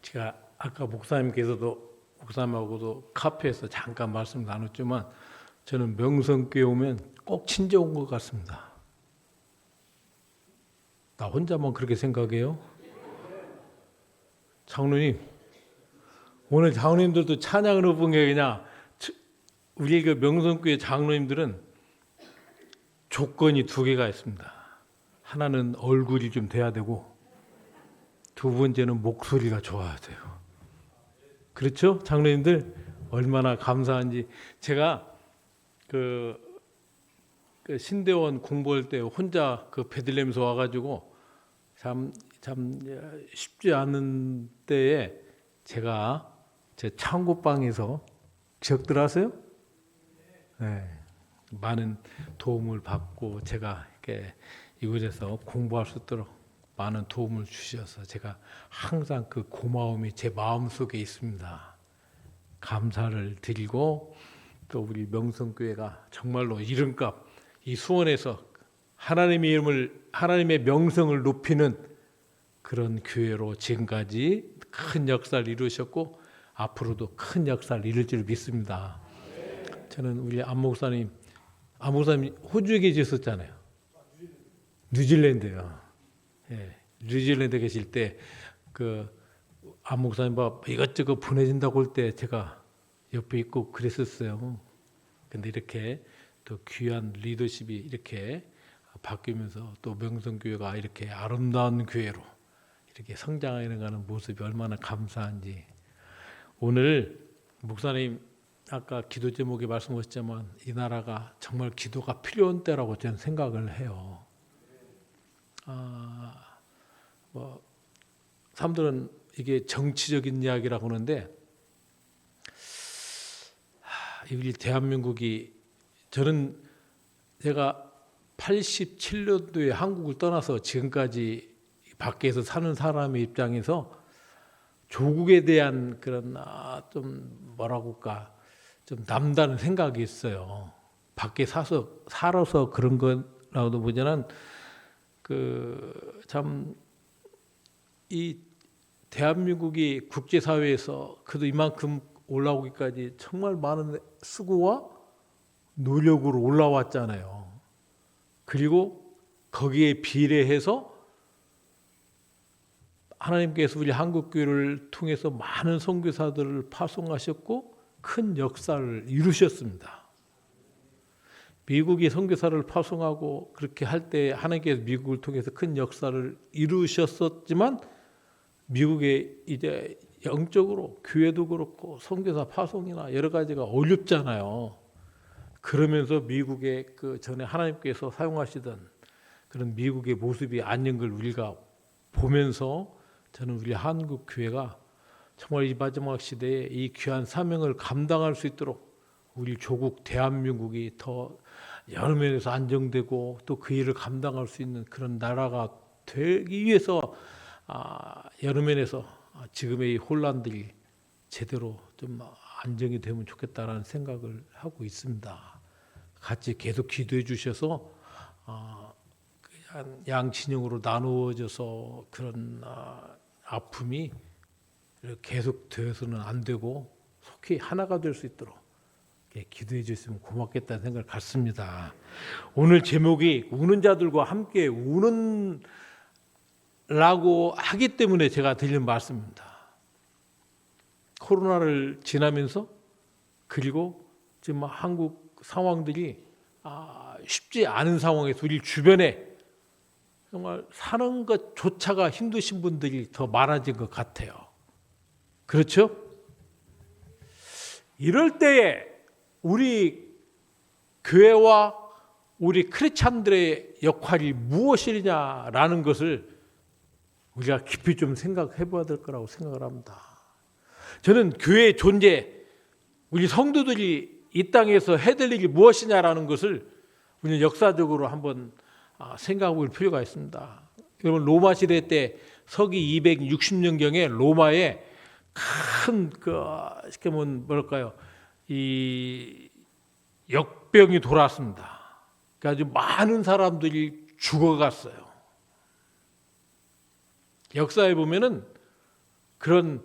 제가 아까 목사님하고도 카페에서 잠깐 말씀 나눴지만 저는 명성교회 오면 꼭 친정 온 것 같습니다. 나 혼자만 그렇게 생각해요? 장로님, 오늘 장로님들도 찬양을 해본 게 그냥 우리 그 명성교회 장로님들은 조건이 두 개가 있습니다. 하나는 얼굴이 좀 돼야 되고 두 번째는 목소리가 좋아야 돼요. 그렇죠? 장로님들 얼마나 감사한지. 제가 그 신대원 공부할 때 혼자 그 베들레헴에서 와가지고 참 쉽지 않은 때에 제가 제 창고방에서 기억들 하세요? 네, 많은 도움을 받고 제가 이렇게 이곳에서 공부할 수 있도록 많은 도움을 주셔서 제가 항상 그 고마움이 제 마음속에 있습니다. 감사를 드리고 또 우리 명성교회가 정말로 이름값 이 수원에서 하나님의 이름을 하나님의 명성을 높이는 그런 교회로 지금까지 큰 역사를 이루셨고 앞으로도 큰 역사를 이룰 줄 믿습니다. 저는 우리 안 목사님 호주에 계셨었잖아요. 뉴질랜드요. 예, 뉴질랜드 계실 때 그 안 목사님 이것저것 보내준다고 할 때 제가 옆에 있고 그랬었어요. 근데 이렇게 또 귀한 리더십이 이렇게 바뀌면서 또 명성교회가 이렇게 아름다운 교회로 이렇게 성장해 가는 모습이 얼마나 감사한지. 오늘 목사님 아까 기도 제목에 말씀하셨지만 이 나라가 정말 기도가 필요한 때라고 저는 생각을 해요. 사람들은 이게 정치적인 이야기라고 하는데 우리 대한민국이 저는 제가 87년도에 한국을 떠나서 지금까지 밖에서 사는 사람의 입장에서 조국에 대한 그런 좀 뭐라고 할까 좀 남다른 생각이 있어요. 밖에 살아서 그런 거라고도 보자는 참 이 대한민국이 국제사회에서 그래도 이만큼 올라오기까지 정말 많은 수고와 노력으로 올라왔잖아요. 그리고 거기에 비례해서 하나님께서 우리 한국교회를 통해서 많은 선교사들을 파송하셨고 큰 역사를 이루셨습니다. 미국이 선교사를 파송하고 그렇게 할 때 하나님께서 미국을 통해서 큰 역사를 이루셨었지만 미국에 이제 영적으로 교회도 그렇고 선교사 파송이나 여러 가지가 어렵잖아요. 그러면서 미국의 그 전에 하나님께서 사용하시던 그런 미국의 모습이 아닌 걸 우리가 보면서 저는 우리 한국 교회가 정말 이 마지막 시대에 이 귀한 사명을 감당할 수 있도록 우리 조국 대한민국이 더 여러 면에서 안정되고 또 그 일을 감당할 수 있는 그런 나라가 되기 위해서 여러 면에서 지금의 이 혼란들이 제대로 좀 안정이 되면 좋겠다라는 생각을 하고 있습니다. 같이 계속 기도해 주셔서 양 진영으로 나누어져서 그런 아픔이 계속 되어서는 안 되고 속히 하나가 될 수 있도록 기도해 주시면 고맙겠다는 생각을 갖습니다. 오늘 제목이 우는 자들과 함께 우는 라고 하기 때문에 제가 드리는 말씀입니다. 코로나를 지나면서 그리고 지금 한국 상황들이 쉽지 않은 상황에서 우리 주변에 정말 사는 것조차가 힘드신 분들이 더 많아진 것 같아요. 그렇죠? 이럴 때에 우리 교회와 우리 크리스찬들의 역할이 무엇이냐라는 것을 우리가 깊이 좀 생각해 봐야 될 거라고 생각을 합니다. 저는 교회의 존재, 우리 성도들이 이 땅에서 해야 될 일이 무엇이냐라는 것을 우리는 역사적으로 한번 생각해 볼 필요가 있습니다. 여러분 로마 시대 때 서기 260년경에 로마에 큰 쉽게 뭐랄까요 이 역병이 돌았습니다. 아주 많은 사람들이 죽어갔어요. 역사에 보면은 그런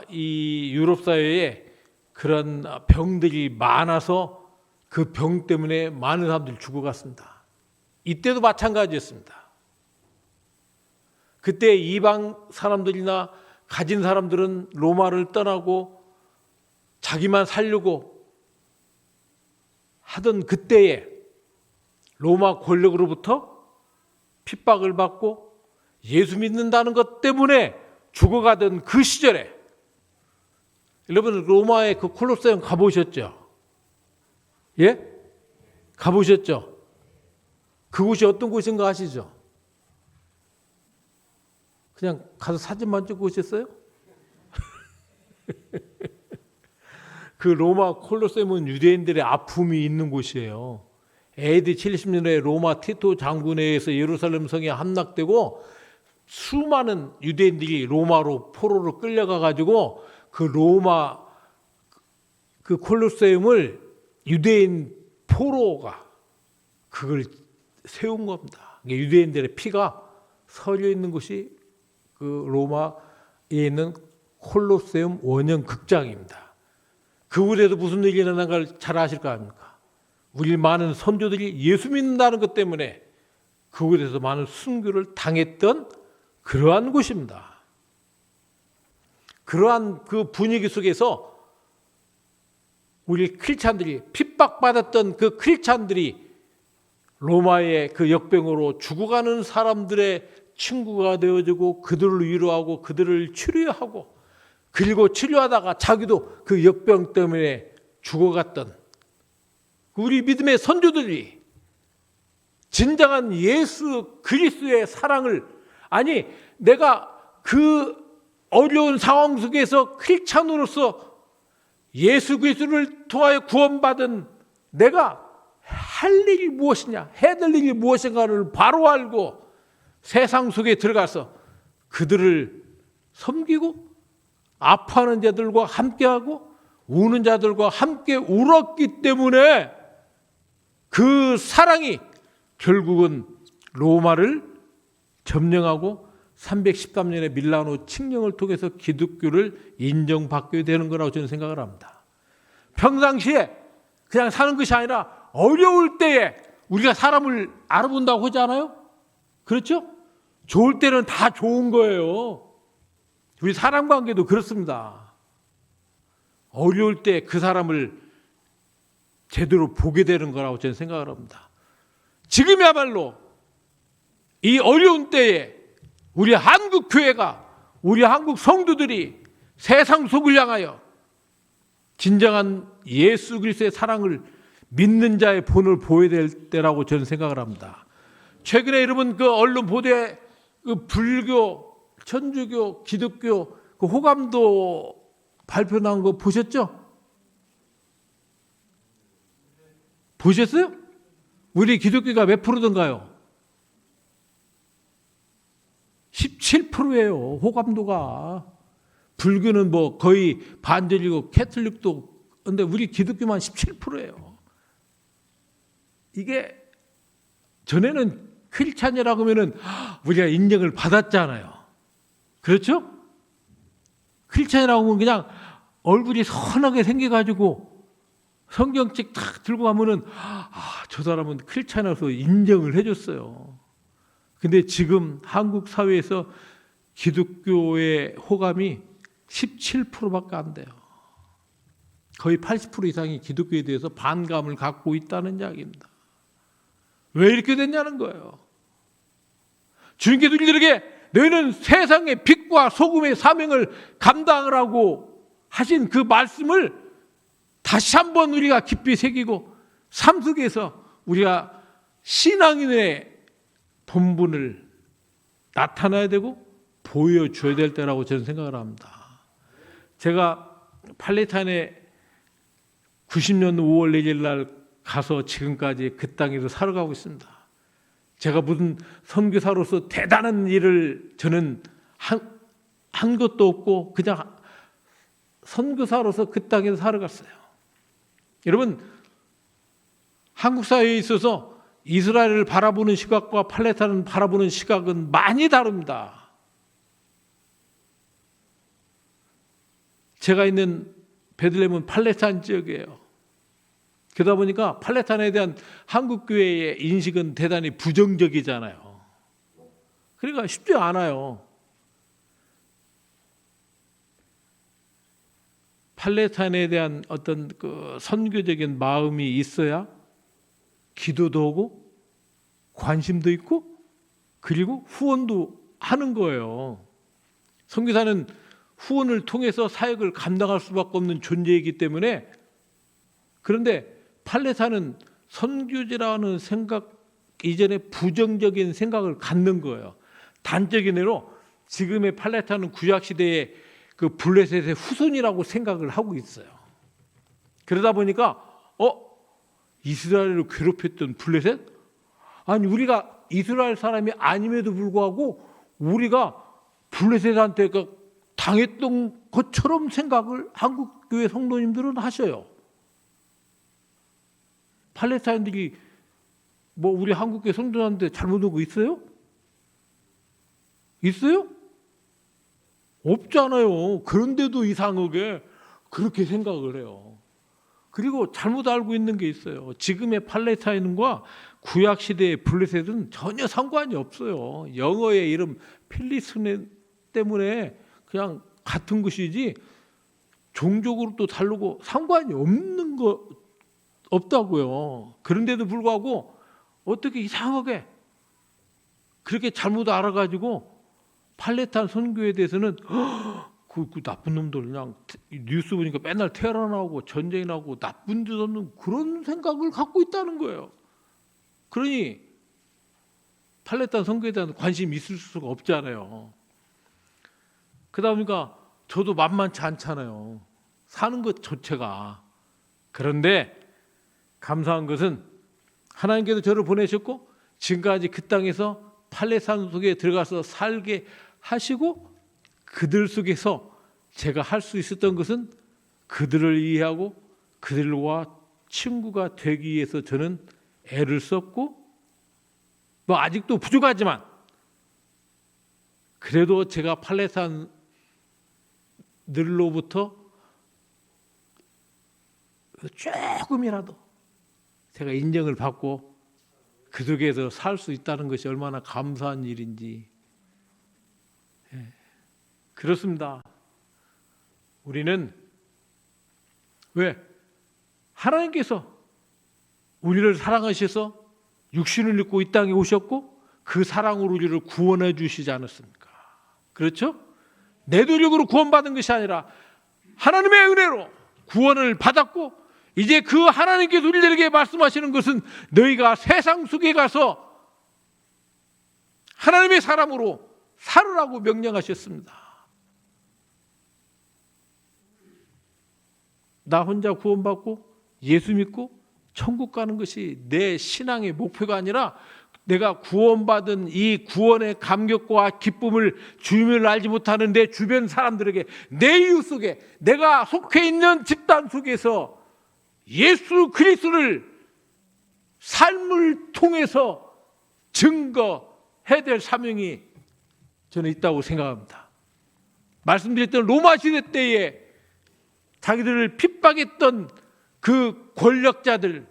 이 유럽 사회에 그런 병들이 많아서 그 병 때문에 많은 사람들이 죽어갔습니다. 이때도 마찬가지였습니다. 그때 이방 사람들이나 가진 사람들은 로마를 떠나고 자기만 살려고 하던 그때에 로마 권력으로부터 핍박을 받고 예수 믿는다는 것 때문에 죽어가던 그 시절에, 여러분 로마의 그 콜로세움 가보셨죠? 예? 가보셨죠? 그곳이 어떤 곳인가 아시죠? 그냥 가서 사진만 찍고 오셨어요? 그 로마 콜로세움은 유대인들의 아픔이 있는 곳이에요. AD 70년에 로마 티토 장군에 의해서 예루살렘 성에 함락되고 수많은 유대인들이 로마로 포로로 끌려가 가지고 그 로마 그 콜로세움을 유대인 포로가 그걸 세운 겁니다. 유대인들의 피가 서려 있는 곳이 그 로마에 있는 콜로세움 원형 극장입니다. 그곳에도 무슨 일이 일어난 걸 잘 아실 거 아닙니까? 우리 많은 선조들이 예수 믿는다는 것 때문에 그곳에서 많은 순교를 당했던 그러한 곳입니다. 그러한 그 분위기 속에서 우리 크리스찬들이 핍박받았던 그 크리스찬들이 로마의 그 역병으로 죽어가는 사람들의 친구가 되어주고 그들을 위로하고 그들을 치료하고 그리고 치료하다가 자기도 그 역병 때문에 죽어갔던 우리 믿음의 선조들이 진정한 예수 그리스도의 사랑을, 아니 내가 그 어려운 상황 속에서 크리스찬으로서 예수 그리스도를 통하여 구원받은 내가 할 일이 무엇이냐, 해야 될 일이 무엇인가를 바로 알고 세상 속에 들어가서 그들을 섬기고 아파하는 자들과 함께하고 우는 자들과 함께 울었기 때문에 그 사랑이 결국은 로마를 점령하고 313년에 밀라노 칙령을 통해서 기독교를 인정받게 되는 거라고 저는 생각을 합니다. 평상시에 그냥 사는 것이 아니라 어려울 때에 우리가 사람을 알아본다고 하지 않아요? 그렇죠? 좋을 때는 다 좋은 거예요. 우리 사람 관계도 그렇습니다. 어려울 때 그 사람을 제대로 보게 되는 거라고 저는 생각을 합니다. 지금이야말로 이 어려운 때에 우리 한국 교회가, 우리 한국 성도들이 세상 속을 향하여 진정한 예수 그리스도의 사랑을 믿는 자의 본을 보여야 될 때라고 저는 생각을 합니다. 최근에 여러분 그 언론 보도에 그 불교, 천주교, 기독교 그 호감도 발표 나온 거 보셨죠? 보셨어요? 우리 기독교가 몇 프로던가요? 17%예요. 호감도가. 불교는 뭐 거의 반절이고 캐톨릭도, 근데 우리 기독교만 17%예요. 이게 전에는 크리스찬이라고 하면은 우리가 인정을 받았잖아요. 그렇죠? 크리스찬이라고 하면 그냥 얼굴이 선하게 생겨가지고 성경책 딱 들고 가면은 저 사람은 크리스찬이라서 인정을 해줬어요. 근데 지금 한국 사회에서 기독교의 호감이 17%밖에 안 돼요. 거의 80% 이상이 기독교에 대해서 반감을 갖고 있다는 이야기입니다. 왜 이렇게 됐냐는 거예요. 주님께서 우리들에게 너희는 세상의 빛과 소금의 사명을 감당하라고 하신 그 말씀을 다시 한번 우리가 깊이 새기고 삶 속에서 우리가 신앙인의 본분을 나타나야 되고 보여줘야 될 때라고 저는 생각을 합니다. 제가 팔레타인에 90년 5월 4일 날 가서 지금까지 그 땅에서 살아가고 있습니다. 제가 무슨 선교사로서 대단한 일을 저는 한 것도 없고 그냥 선교사로서 그 땅에서 살아갔어요. 여러분, 한국 사회에 있어서 이스라엘을 바라보는 시각과 팔레타인을 바라보는 시각은 많이 다릅니다. 제가 있는 베들레헴은 팔레스타인 지역이에요. 그러다 보니까 팔레스타인에 대한 한국교회의 인식은 대단히 부정적이잖아요. 그러니까 쉽지 않아요. 팔레스타인에 대한 어떤 그 선교적인 마음이 있어야 기도도 하고 관심도 있고 그리고 후원도 하는 거예요. 선교사는 후원을 통해서 사역을 감당할 수밖에 없는 존재이기 때문에, 그런데 팔레스타인은 선교지라는 생각 이전에 부정적인 생각을 갖는 거예요. 단적인 예로 지금의 팔레스타인은 구약 시대의 그 블레셋의 후손이라고 생각을 하고 있어요. 그러다 보니까 이스라엘을 괴롭혔던 블레셋? 아니 우리가 이스라엘 사람이 아님에도 불구하고 우리가 블레셋한테 당했던 것처럼 생각을 한국 교회 성도님들은 하셔요. 팔레스타인들이 뭐 우리 한국 교회 성도한테 잘못한 거 있어요? 있어요? 없잖아요. 그런데도 이상하게 그렇게 생각을 해요. 그리고 잘못 알고 있는 게 있어요. 지금의 팔레스타인과 구약 시대의 블레셋은 전혀 상관이 없어요. 영어의 이름 필리스틴 때문에 그냥 같은 것이지 종족으로 또 다르고 상관이 없는 거 없다고요. 그런데도 불구하고 어떻게 이상하게 그렇게 잘못 알아가지고 팔레스타인 선교에 대해서는 그 나쁜 놈들 그냥 뉴스 보니까 맨날 테러 나오고 전쟁이 나오고 나쁜 듯 없는 그런 생각을 갖고 있다는 거예요. 그러니 팔레스타인 선교에 대한 관심이 있을 수가 없잖아요. 그러다 보니까 저도 만만치 않잖아요. 사는 것 자체가. 그런데 감사한 것은 하나님께서 저를 보내셨고 지금까지 그 땅에서 팔레스타인 속에 들어가서 살게 하시고 그들 속에서 제가 할 수 있었던 것은 그들을 이해하고 그들과 친구가 되기 위해서 저는 애를 썼고 뭐 아직도 부족하지만 그래도 제가 팔레스타인들로부터 조금이라도 제가 인정을 받고 그 속에서 살 수 있다는 것이 얼마나 감사한 일인지. 그렇습니다. 우리는 왜? 하나님께서 우리를 사랑하셔서 육신을 입고 이 땅에 오셨고 그 사랑으로 우리를 구원해 주시지 않았습니까? 그렇죠? 내 노력으로 구원받은 것이 아니라 하나님의 은혜로 구원을 받았고 이제 그 하나님께서 우리들에게 말씀하시는 것은 너희가 세상 속에 가서 하나님의 사람으로 살으라고 명령하셨습니다. 나 혼자 구원받고 예수 믿고 천국 가는 것이 내 신앙의 목표가 아니라 내가 구원받은 이 구원의 감격과 기쁨을 주님을 알지 못하는 내 주변 사람들에게 내 이웃 속에 내가 속해 있는 집단 속에서 예수 그리스도를 삶을 통해서 증거해야 될 사명이 저는 있다고 생각합니다. 말씀드렸던 로마 시대 때에 자기들을 핍박했던 그 권력자들,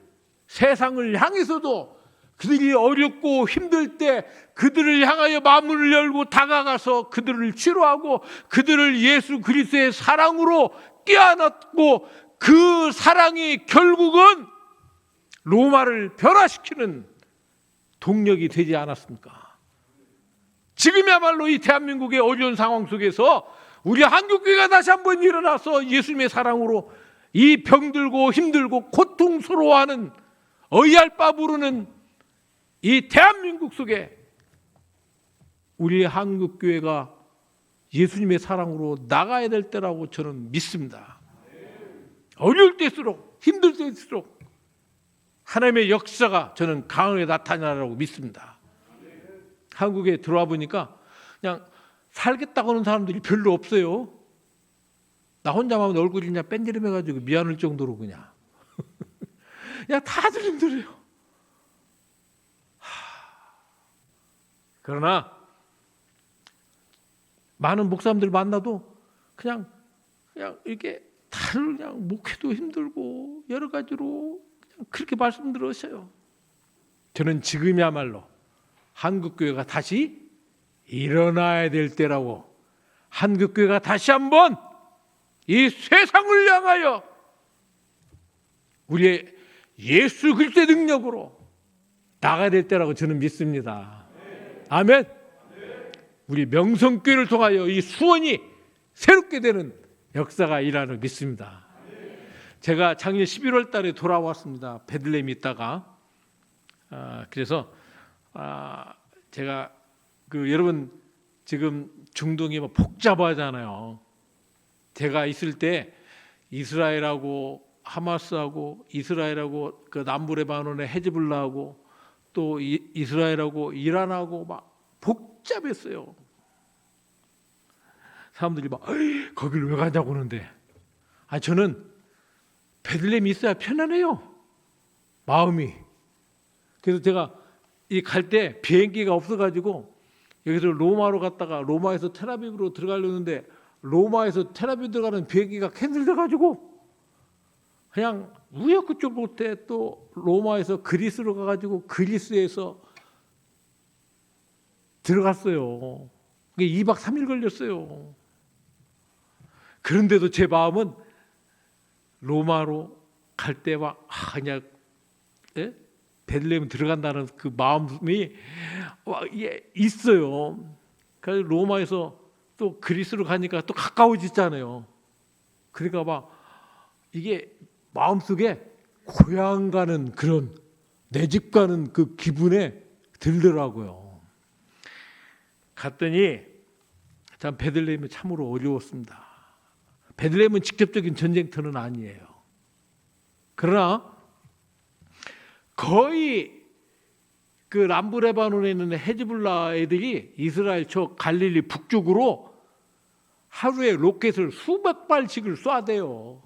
세상을 향해서도 그들이 어렵고 힘들 때 그들을 향하여 마음을 열고 다가가서 그들을 치료하고 그들을 예수 그리스도의 사랑으로 끼안았고 그 사랑이 결국은 로마를 변화시키는 동력이 되지 않았습니까? 지금이야말로 이 대한민국의 어려운 상황 속에서 우리 한국교회가 다시 한번 일어나서 예수님의 사랑으로 이 병들고 힘들고 고통스러워하는 어이할 바 부르는 이 대한민국 속에 우리 한국교회가 예수님의 사랑으로 나가야 될 때라고 저는 믿습니다. 어려울 때일수록 힘들 때일수록 하나님의 역사가 저는 강하게 나타나라고 믿습니다. 한국에 들어와 보니까 그냥 살겠다고 하는 사람들이 별로 없어요. 나 혼자만 얼굴이 그냥 뺀지름해가지고 미안할 정도로 그냥 다들 힘들어요. 그러나 많은 목사님들 만나도 그냥 그냥 이렇게 다른 그냥 목회도 힘들고 여러 가지로 그냥 그렇게 말씀 들으셔요. 저는 지금이야말로 한국교회가 다시 일어나야 될 때라고, 한국교회가 다시 한번 이 세상을 향하여 우리의 예수 그리스도의 능력으로 나가야 될 때라고 저는 믿습니다. 아멘. 우리 명성교회를 통하여 이 수원이 새롭게 되는 역사가 일하는 믿습니다. 제가 작년 11월 달에 돌아왔습니다. 베들레헴에 있다가. 그래서 제가 여러분 지금 중동이 뭐 복잡하잖아요. 제가 있을 때 이스라엘하고 하마스하고 이스라엘하고 그 남부 레바논의 헤즈볼라하고 또 이스라엘하고 이란하고 막 복잡했어요. 사람들이 막 거기를 왜 가냐고 하는데, 저는 베들레헴이 있어야 편안해요, 마음이. 그래서 제가 이 갈 때 비행기가 없어가지고 여기서 로마로 갔다가 로마에서 텔아비브로 들어가려는데 로마에서 텔아비브 들어가는 비행기가 캔슬돼가지고 그냥 우여곡절 끝에 또 로마에서 그리스로 가가지고 그리스에서 들어갔어요. 그게 2박 3일 걸렸어요. 그런데도 제 마음은 로마로 갈 때 막 그냥 베들레헴 들어간다는 그 마음이 있어요. 그래서 로마에서 또 그리스로 가니까 또 가까워지잖아요. 그러니까 막 이게 마음속에 고향 가는 그런, 내 집 가는 그 기분에 들더라고요. 갔더니 참 베들레헴이 참으로 어려웠습니다. 베들레헴은 직접적인 전쟁터는 아니에요. 그러나 거의 그 남부 레바논에 있는 헤즈볼라 애들이 이스라엘 저 갈릴리 북쪽으로 하루에 로켓을 수백 발씩을 쏴대요.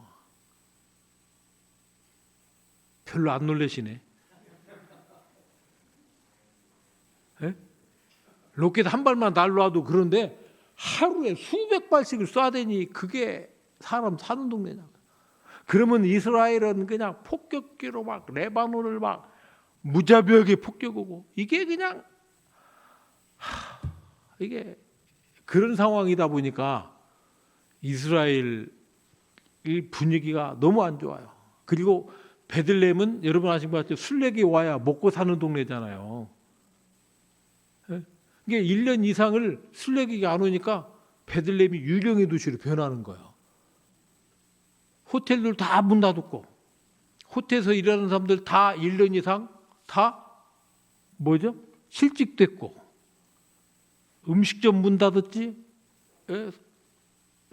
별로 안 놀라시네. 에? 로켓 한 발만 날라와도 그런데 하루에 수백 발씩을 쏴대니 그게 사람 사는 동네냐. 그러면 이스라엘은 그냥 폭격기로 막 레바논을 막 무자비하게 폭격하고, 이게 그냥 이게 그런 상황이다 보니까 이스라엘 분위기가 너무 안 좋아요. 그리고 베들레헴은 여러분 아시는 것 같죠? 순례기 와야 먹고 사는 동네잖아요. 이게 1년 이상을 순례기가 안 오니까 베들레헴이 유령의 도시로 변하는 거예요. 호텔들 다 문 닫았고, 호텔에서 일하는 사람들 다 1년 이상 다 실직됐고, 음식점 문 닫았지.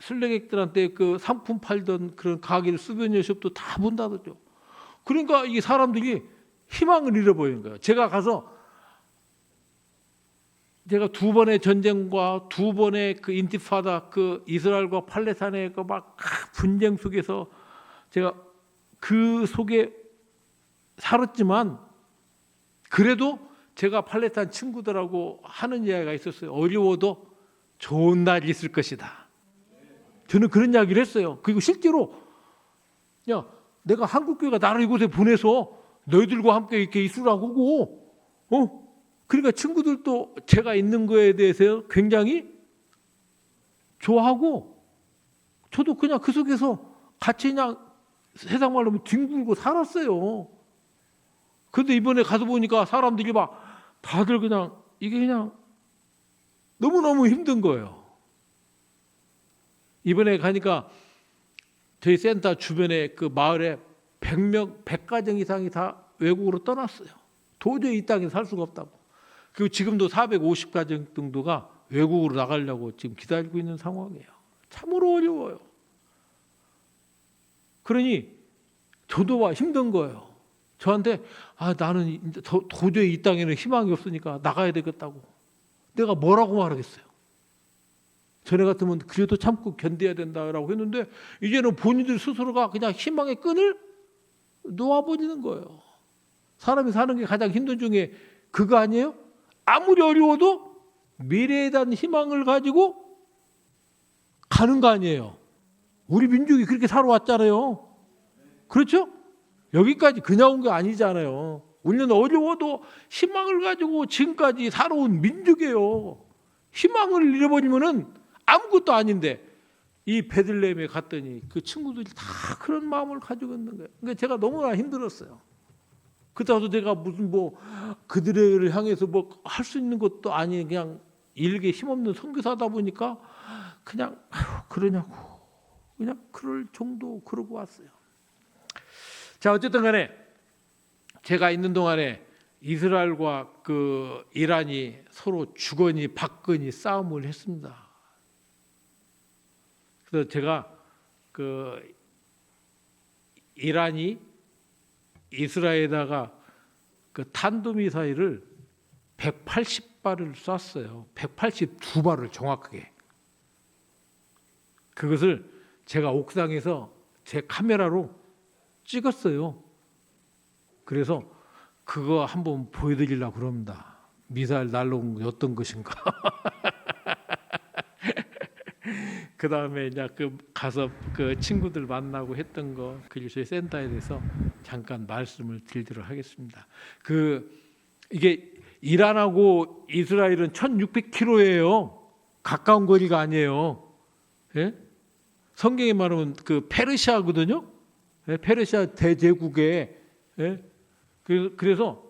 순례객들한테 그 상품 팔던 그런 가게 수변여숍도 다 문 닫았죠. 그러니까 이 사람들이 희망을 잃어버린 거예요. 제가 두 번의 전쟁과 두 번의 그 인티파다, 그 이스라엘과 팔레스타인의 그 막 분쟁 속에서 제가 그 속에 살았지만, 그래도 제가 팔레스타인 친구들하고 하는 이야기가 있었어요. 어려워도 좋은 날이 있을 것이다. 저는 그런 이야기를 했어요. 그리고 실제로 내가 한국교회가 나를 이곳에 보내서 너희들과 함께 이렇게 있으라고 하고, 그러니까 친구들도 제가 있는 거에 대해서 굉장히 좋아하고, 저도 그냥 그 속에서 같이 그냥 세상 말로 하면 뒹굴고 살았어요. 그런데 이번에 가서 보니까 사람들이 막 다들 그냥 이게 그냥 너무너무 힘든 거예요. 이번에 가니까 저희 센터 주변에 그 마을에 100가정 이상이 다 외국으로 떠났어요. 도저히 이 땅에 살 수가 없다고. 그리고 지금도 450가정 정도가 외국으로 나가려고 지금 기다리고 있는 상황이에요. 참으로 어려워요. 그러니 저도 힘든 거예요. 저한테 나는 도저히 이 땅에는 희망이 없으니까 나가야 되겠다고. 내가 뭐라고 말하겠어요. 전에 같으면 그래도 참고 견뎌야 된다라고 했는데, 이제는 본인들 스스로가 그냥 희망의 끈을 놓아버리는 거예요. 사람이 사는 게 가장 힘든 중에 그거 아니에요? 아무리 어려워도 미래에 대한 희망을 가지고 가는 거 아니에요. 우리 민족이 그렇게 살아왔잖아요. 그렇죠? 여기까지 그냥 온 게 아니잖아요. 우리는 어려워도 희망을 가지고 지금까지 살아온 민족이에요. 희망을 잃어버리면은 아무것도 아닌데 이 베들레헴에 갔더니 그 친구들이 다 그런 마음을 가지고 있는 거예요. 그러니까 제가 너무나 힘들었어요. 그때도 내가 무슨 뭐 그들을 향해서 뭐 할 수 있는 것도 아니 그냥 일개 힘없는 선교사다 보니까 그냥 그러냐고 그냥 그럴 정도 그러고 왔어요. 자, 어쨌든 간에 제가 있는 동안에 이스라엘과 그 이란이 서로 주거니 받거니 싸움을 했습니다. 그래서 제가 그 이란이 이스라엘에다가 그 탄도미사일을 180발을 쐈어요. 182발을 정확하게. 그것을 제가 옥상에서 제 카메라로 찍었어요. 그래서 그거 한번 보여드리려고 그럽니다. 미사일 날라온 게 어떤 것인가. 그 다음에 이제 그 가서 그 친구들 만나고 했던 거 그리스도의 센터에 대해서 잠깐 말씀을 드리도록 하겠습니다. 이게 이란하고 이스라엘은 1,600km예요. 가까운 거리가 아니에요. 예? 성경에 말하면 그 페르시아거든요. 예? 페르시아 대제국에 예? 그래서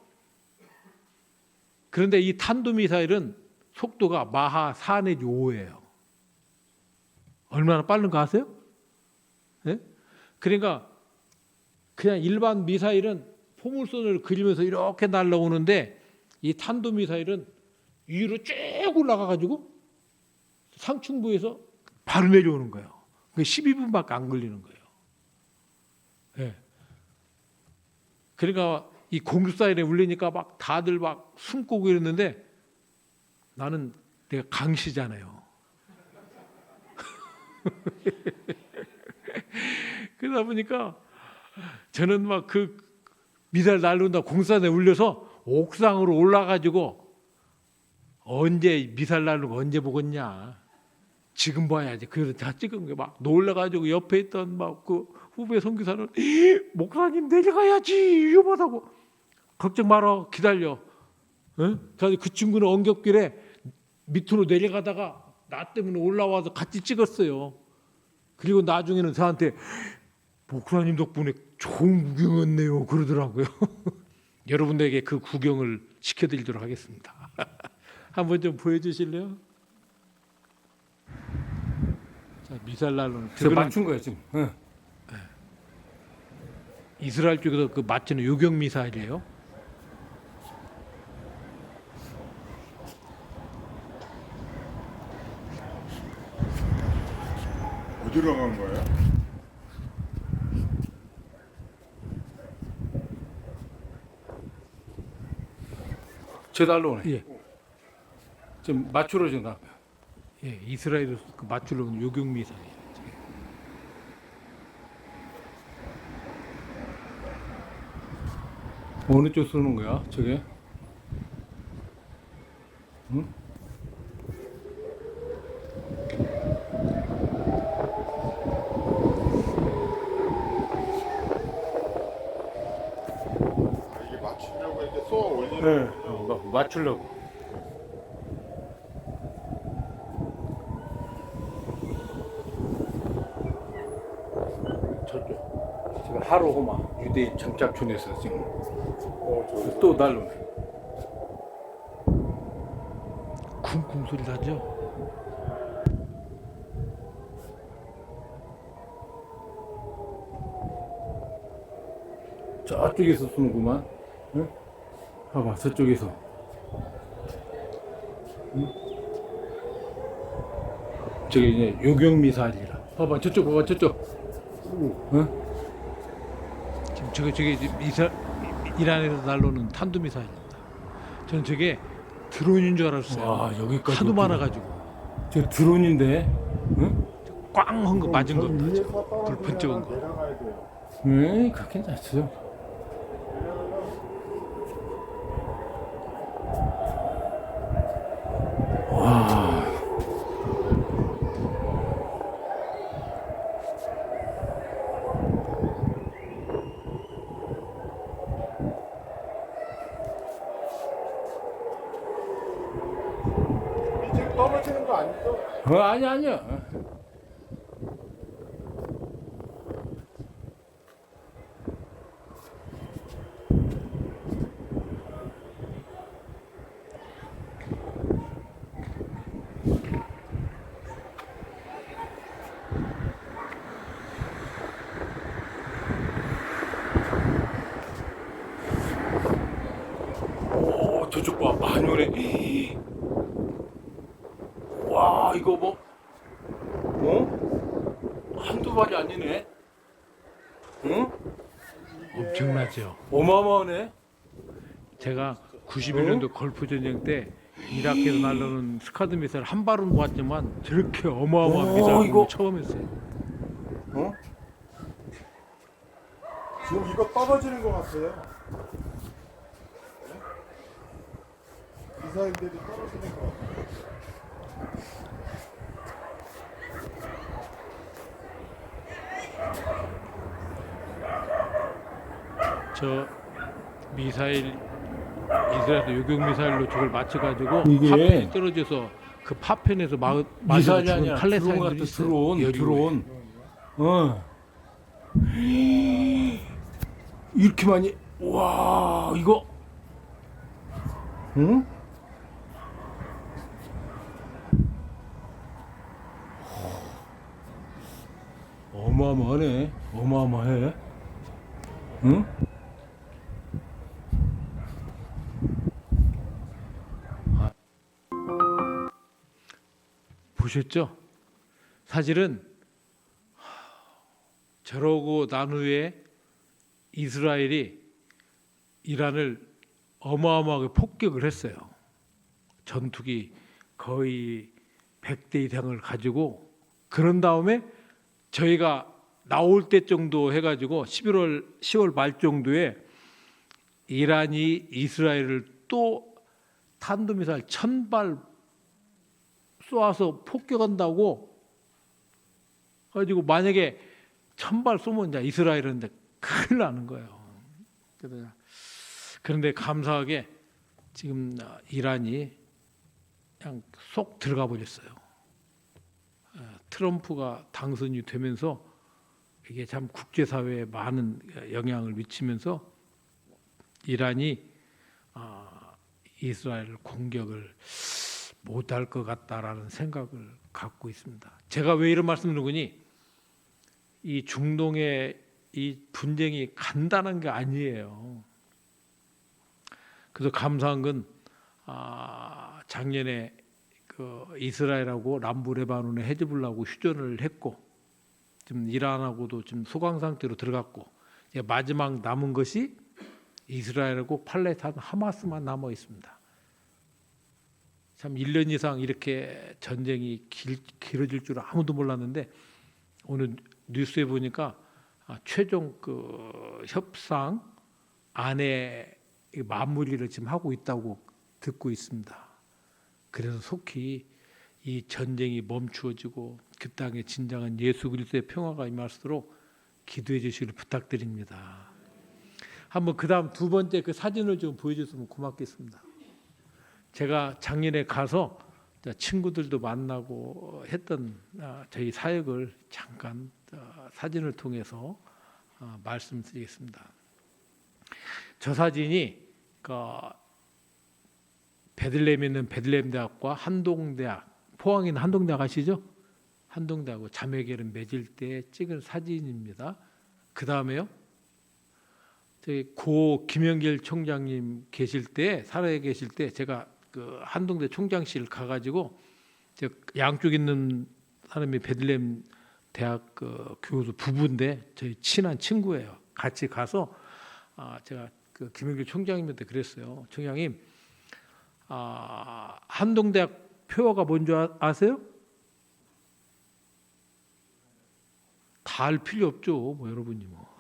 그런데 이 탄도미사일은 속도가 마하 4 내지 5예요. 얼마나 빠른 거 아세요? 예? 그러니까 그냥 일반 미사일은 포물선을 그리면서 이렇게 날아오는데 이 탄도미사일은 위로 쭉 올라가가지고 상층부에서 바로 내려오는 거예요. 12분밖에 안 걸리는 거예요. 예. 그러니까 이 공습사일에 울리니까 막 다들 막 숨고 이러는데 나는 내가 강시잖아요. 그러다 보니까 저는 막 그 미사일 날라온다 공사대 울려서 옥상으로 올라가지고 언제 미사일 날라온 거 언제 보겠냐. 지금 봐야지. 그래서 다 찍은 게 막 놀라가지고 옆에 있던 막 그 후배 선교사는 목사님 내려가야지 위험하다고. 걱정 마라 기다려. 그 친구는 언격길에 밑으로 내려가다가 나 때문에 올라와서 같이 찍었어요. 그리고 나중에는 저한테 목사님 덕분에 좋은 구경했네요 그러더라고요. 여러분들에게 그 구경을 시켜드리도록 하겠습니다. 한번 좀 보여주실래요? 자, 미사일 날로는 맞춘 거예요 지금. 이스라엘 쪽에서 그 맞추는 요격 미사일이에요. 어디로 간 거예요? 저 달로 오네. 예, 지금 맞추러 지금 가. 예, 이스라엘에서 그 맞추려는 요격 미사일. 어느 쪽 쏘는 거야? 저게? 응? 이게 맞추려고 이렇게 쏘아 올리는 네. 맞추려고. 저쪽. 지금 하루호마 유대인 정착촌에서 지금 또 달로네. 쿵쿵 소리 나죠? 저쪽에서 쏘는구만. 응? 봐봐, 저쪽에서. 응? 저게 이제 요격 미사일이라. 봐봐, 저쪽 봐봐, 저쪽. 응? 지금 저게 이란에서 날로는 탄도 미사일입니다. 저는 저게 드론인 줄 알았어요. 와, 여기까지. 하도 많아가지고 저 드론인데. 응? 꽝한 거 맞은 겁니다. 불 번쩍한 거. 내려가야 돼요. 응, 그렇게 낫죠. 와. 떨어지는 거 아니죠? 아니야. 오, 저쪽 봐, 많이 오네. 와, 이거 뭐, 한두 발이 아니네. 응? 엄청나죠. 어마어마하네. 제가 91년도 걸프 전쟁 때 이라크에서 날라오는 스카드 미사일 한 발은 보았지만 저렇게 어마어마한 미사일 이거. 처음 했어요. 지금 이거 떨어지는 거 같아요. 네? 미사일들이 떨어지는 거 같아요. 저 미사일 이스라엘 요격 미사일로 저걸 맞춰가지고 이게 파편이 떨어져서 그 파편에서 맞아 미사일이 죽은 아니야. 칼레사인들이 드론 같은 있어요. 드론. 이렇게 많이. 와, 이거. 응? 어마어마하네. 어마어마해. 응? 보셨죠? 사실은 저러고 난 후에 이스라엘이 이란을 어마어마하게 폭격을 했어요. 전투기 거의 100대 이상을 가지고 그런 다음에 저희가 나올 때 정도 해가지고 10월 말 정도에 이란이 이스라엘을 또 탄도미사일 1000발 쏘아서 폭격한다고 가지고 만약에 1000발 쏘면 이제 이스라엘은 이제 큰일 나는 거예요. 그런데 감사하게 지금 이란이 그냥 쏙 들어가 버렸어요. 트럼프가 당선이 되면서 이게 참 국제사회에 많은 영향을 미치면서 이란이 이스라엘 공격을 못할 것 같다라는 생각을 갖고 있습니다. 제가 왜 이런 말씀을 드리니 이 중동의 이 분쟁이 간단한 게 아니에요. 그래서 감사한 건 작년에 그 이스라엘하고 남부 레바논에 헤즈볼라하고 휴전을 했고 지금 이란하고도 지금 소강 상태로 들어갔고 이제 마지막 남은 것이 이스라엘하고 팔레스타인 하마스만 남아 있습니다. 참 1년 이상 이렇게 전쟁이 길어질 줄 아무도 몰랐는데 오늘 뉴스에 보니까 최종 그 협상 안에 마무리를 지금 하고 있다고 듣고 있습니다. 그래서 속히 이 전쟁이 멈추어지고 그 땅에 진정한 예수 그리스도의 평화가 임할수록 기도해 주시기를 부탁드립니다. 한번 그다음 두 번째 그 사진을 좀 보여줬으면 고맙겠습니다. 제가 작년에 가서 친구들도 만나고 했던 저희 사역을 잠깐 사진을 통해서 말씀드리겠습니다. 저 사진이 베들레헴에 있는 베들레헴 대학과 한동대학, 포항에 있는 한동대학 아시죠? 한동대하고 자매결은 맺을 때 찍은 사진입니다. 그 다음에요, 저희 고 김영길 총장님 계실 때, 살아 계실 때 제가 그 한동대 총장실 가가지고 양쪽 있는 사람이 베들레헴 대학 그 교수 부부인데 저희 친한 친구예요. 같이 가서 제가 그 김영길 총장님한테 그랬어요. 총장님, 한동대학 표어가 뭔지 아세요? 다 알 필요 없죠. 뭐 여러분이 뭐.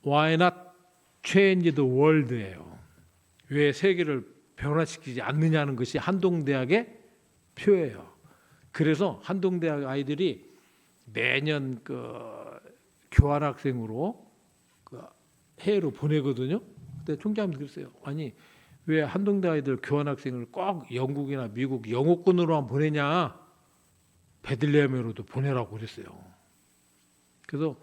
Why not change the world예요. 왜 세계를 변화시키지 않느냐는 것이 한동대학의 표예요. 그래서 한동대학 아이들이 매년 그 교환학생으로 그 해외로 보내거든요. 그때 총장님도 그랬어요. 아니 왜 한동대 아이들 교환학생을 꼭 영국이나 미국 영어권으로만 보내냐? 베들레헴으로도 보내라고 그랬어요. 그래서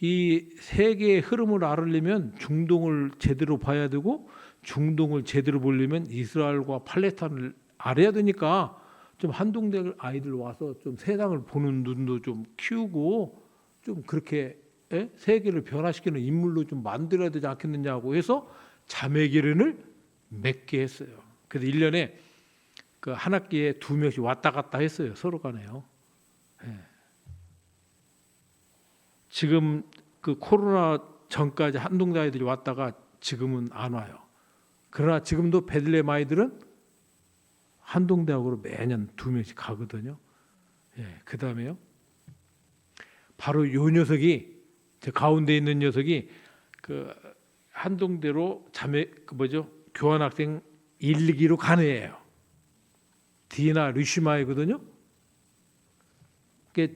이 세계의 흐름을 알으려면 중동을 제대로 봐야 되고, 중동을 제대로 보려면 이스라엘과 팔레스타인을 알아야 되니까 좀 한동대 아이들 와서 좀 세상을 보는 눈도 좀 키우고 좀 그렇게 세계를 변화시키는 인물로 좀 만들어야 되지 않겠느냐고 해서 자매기련을 맺게 했어요. 그래서 1년에 그 한 학기에 2명씩 왔다 갔다 했어요. 서로 간에요. 예. 지금 그 코로나 전까지 한동대 아이들이 왔다가 지금은 안 와요. 그러나 지금도 베들레헴 아이들은 한동대학으로 매년 2명씩 가거든요. 예, 그 다음에요. 바로 요 녀석이, 저 가운데 있는 녀석이 그 한동대로 자매, 그 뭐죠? 교환학생 1, 2기로 간 애예요. 디나 리슈마이거든요. 그게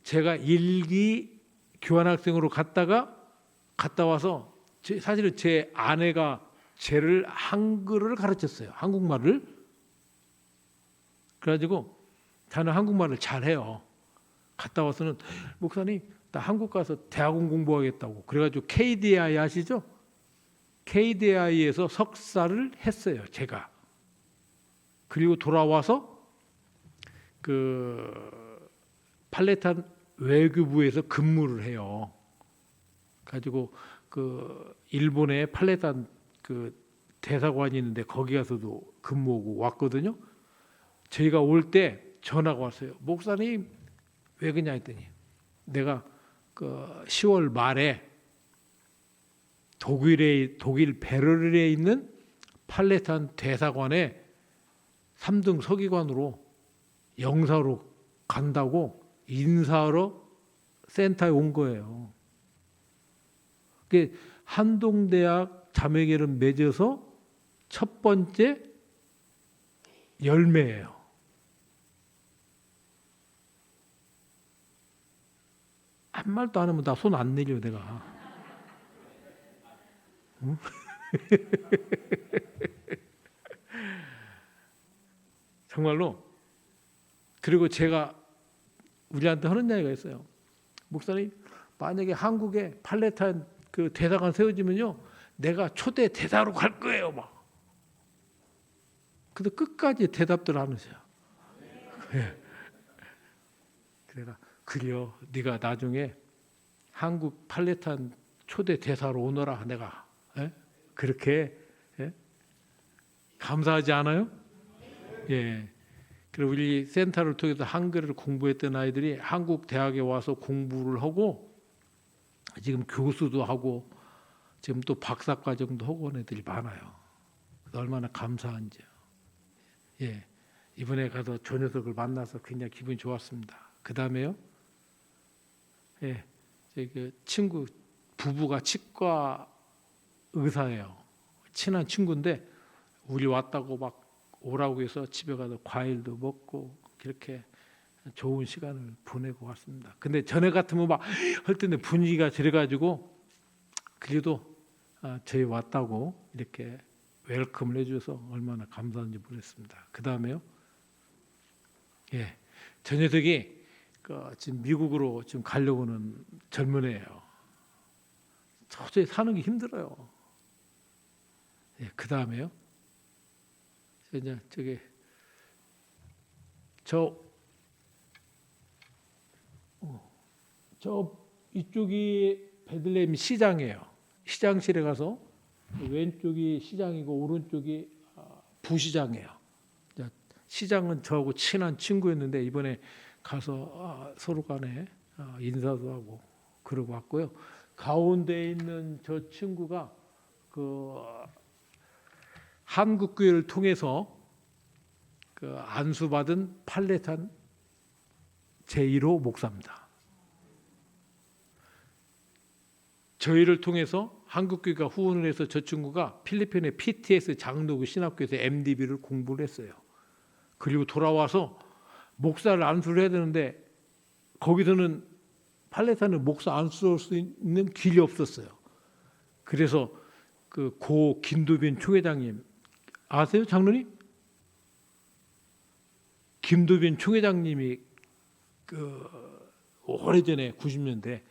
제가 1기 교환학생으로 갔다 와서 사실은 제 아내가 쟤를 한글을 가르쳤어요. 한국말을. 그래가지고 저는 한국말을 잘해요. 갔다 와서는 목사님 나 한국 가서 대학원 공부하겠다고. 그래가지고 KDI 아시죠? KDI에서 석사를 했어요. 제가. 그리고 돌아와서 그 팔레탄 외교부에서 근무를 해요. 가지고 그 일본에 팔레탄 그 대사관이 있는데 거기 가서도 근무하고 왔거든요. 저희가 올 때 전화가 왔어요. 목사님 왜 그냐 했더니 내가 그 10월 말에 독일 베를린에 있는 팔레탄 대사관에 3등 서기관으로 영사로 간다고 인사하러 센터에 온 거예요. 그게 한동대학 자매결은 맺어서 첫 번째 열매예요. 한 말도 안 하면 나 손 안 내려 내가. 응? 정말로. 그리고 제가 우리한테 하는 이야기가 있어요. 목사님, 만약에 한국에 팔레타인 그 대사관 세워지면요, 내가 초대 대사로 갈 거예요, 막. 근데 끝까지 대답들 안 하세요. 예. 그래가 그래요. 네가 나중에 한국 팔레타인 초대 대사로 오너라. 내가 그렇게 감사하지 않아요? 예. 그리고 우리 센터를 통해서 한글을 공부했던 아이들이 한국 대학에 와서 공부를 하고 지금 교수도 하고 지금 또 박사 과정도 하고 온 애들이 많아요. 얼마나 감사한지요. 예. 이번에 가서 저 녀석을 만나서 굉장히 기분이 좋았습니다. 그 다음에요. 예. 그 친구 부부가 치과 의사예요. 친한 친구인데 우리 왔다고 막 오라고 해서 집에 가서 과일도 먹고 그렇게 좋은 시간을 보내고 왔습니다. 근데 전에 같으면 막 할 텐데 분위기가 저래가지고 그래도 저희 왔다고 이렇게 웰컴을 해줘서 얼마나 감사한지 모르겠습니다. 그 다음에요. 예, 저 녀석이 지금 미국으로 지금 가려고는 젊은 애예요. 도저히 사는 게 힘들어요. 예, 그 다음에요. 이제 저 이쪽이 베들레헴 시장이에요. 시장실에 가서 왼쪽이 시장이고 오른쪽이 부시장이에요. 시장은 저하고 친한 친구였는데 이번에 가서 서로 간에 인사도 하고 그러고 왔고요. 가운데 있는 저 친구가 그 한국교회를 통해서 그 안수받은 팔레탄 제1호 목사입니다. 저희를 통해서 한국교회가 후원을 해서 저 친구가 필리핀의 PTS 장로교 신학교에서 MDB를 공부를 했어요. 그리고 돌아와서 목사를 안수를 해야 되는데 거기서는 팔레탄은 목사 안수할 수 있는 길이 없었어요. 그래서 그 고 김도빈 총회장님 아세요, 장로님? 김도빈 총회장님이 그 오래전에 90년대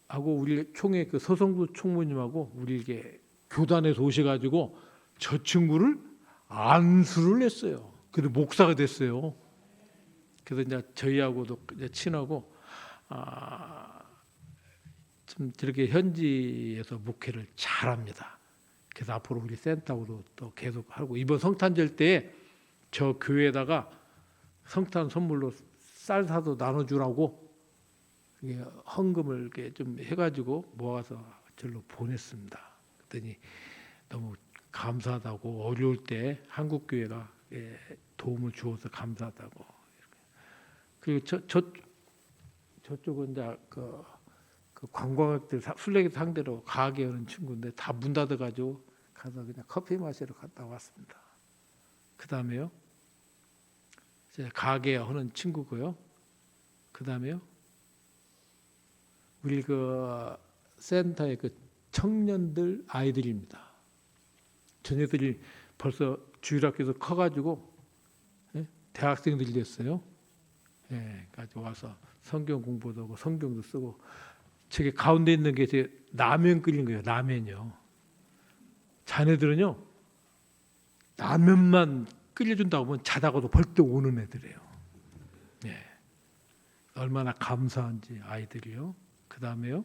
하고 우리 총회 그 서성구 총무님하고 우리 이게 교단에서 오셔가지고 저 친구를 안수를 했어요. 근데 목사가 됐어요. 그래서 이제 저희하고도 이제 친하고 좀 저렇게 현지에서 목회를 잘합니다. 그래서 앞으로 우리 센터하고도 또 계속 하고 이번 성탄절 때 저 교회에다가 성탄 선물로 쌀 사도 나눠주라고 헌금을 이렇게 좀 해가지고 모아서 절로 보냈습니다. 그랬더니 너무 감사하다고 어려울 때 한국 교회가 도움을 주어서 감사하다고. 그리고 저쪽은 이제 그 관광객들 술래기 상대로 가게 하는 친구인데 다 문 닫아가지고 가서 그냥 커피 마시러 갔다 왔습니다. 그 다음에요, 가게 하는 친구고요. 그 다음에요, 우리 그 센터의 그 청년들 아이들입니다. 저녀들이 벌써 주일학교에서 커가지고 대학생들이 됐어요. 가지고 와서 성경 공부도 하고 성경도 쓰고. 저게 가운데 있는 게 제 라면 끓인 거예요. 라면요. 자네들은요 라면만 끓여준다고 하면 자다가도 벌떡 오는 애들이에요. 얼마나 감사한지 아이들이요. 그 다음에요,